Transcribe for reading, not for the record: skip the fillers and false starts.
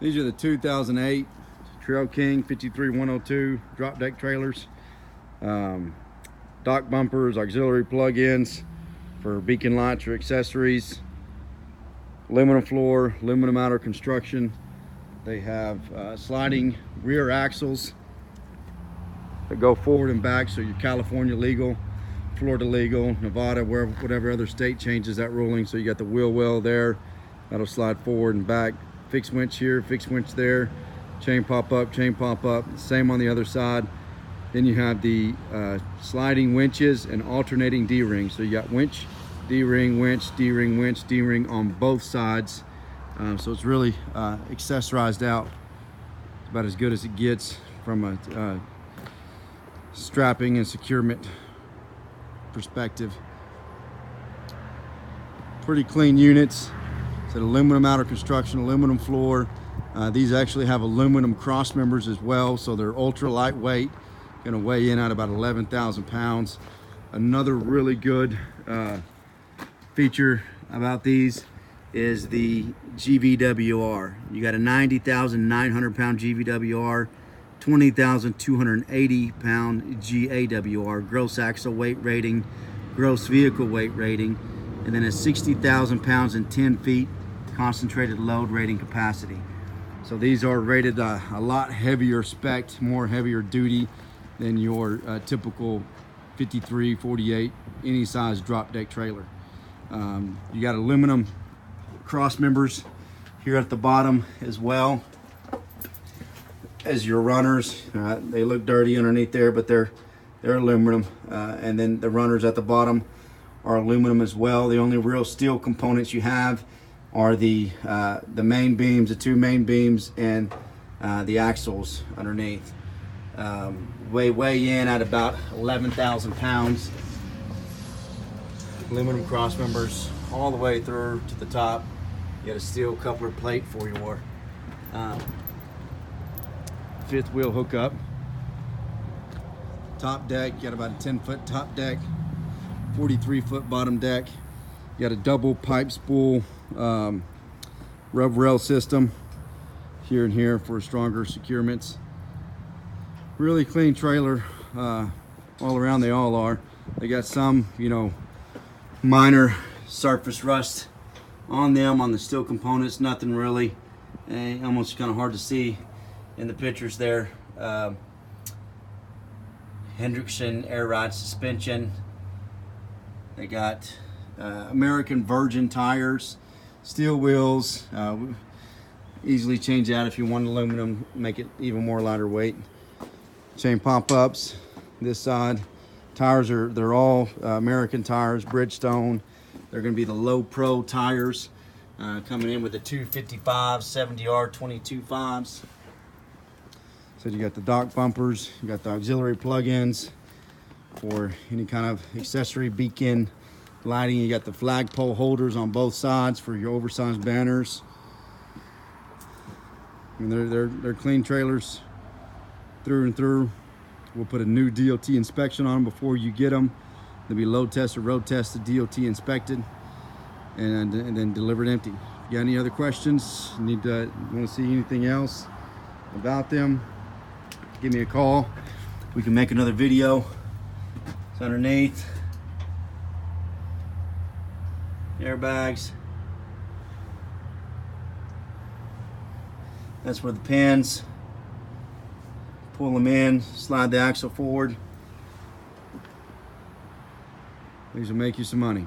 These are the 2008 Trail King 53102 drop deck trailers. Dock bumpers, auxiliary plug-ins for beacon lights or accessories. Aluminum floor, aluminum outer construction. They have sliding rear axles that go forward and back, so you're California legal, Florida legal, Nevada, whatever other state changes that ruling. So you got the wheel well there, that'll slide forward and back. Fixed winch here, fixed winch there, chain pop up, same on the other side. Then you have the sliding winches and alternating D rings. So you got winch, D ring, winch, D ring, winch, D ring on both sides. So it's really accessorized out. It's about as good as it gets from a strapping and securement perspective. Pretty clean units. It's an aluminum outer construction, aluminum floor. These actually have aluminum cross members as well, so they're ultra lightweight. Going to weigh in at about 11,000 pounds. Another really good feature about these is the GVWR. You got a 90,900 pound GVWR, 20,280 pound GAWR, gross axle weight rating, gross vehicle weight rating, and then a 60,000 pounds and 10 feet concentrated load rating capacity. So these are rated a lot heavier spec, more heavier duty than your typical 53, 48, any size drop deck trailer. You got aluminum cross members here at the bottom as well as your runners. They look dirty underneath there, but they're aluminum. And then the runners at the bottom are aluminum as well. The only real steel components you have are the main beams, the two main beams, and the axles underneath. Weigh in at about 11,000 pounds. Aluminum cross members all the way through to the top. You got a steel coupler plate for your fifth wheel hookup. Top deck, you got about a 10-foot top deck, 43-foot bottom deck. You got a double pipe spool rub rail system here and here for stronger securements. Really clean trailer all around. They all are. They got some, minor surface rust on them, on the steel components. Nothing really, almost kind of hard to see in the pictures there. Hendrickson air ride suspension. They got American Virgin tires, steel wheels. Easily change out if you want aluminum, make it even more lighter weight. Chain pop-ups this side. Tires they're all American tires, Bridgestone. They're going to be the low pro tires, coming in with the 255 70R 22.5s. So you got the dock bumpers, you got the auxiliary plug-ins for any kind of accessory beacon lighting. You got the flagpole holders on both sides for your oversized banners. I mean, they're clean trailers through and through. We'll put a new DOT inspection on them before you get them. They'll be load tested, road tested, DOT inspected, and then delivered empty. If you got any other questions, want to see anything else about them, give me a call. We can make another video. It's underneath. Airbags. That's where the pins. Pull them in, slide the axle forward. These will make you some money.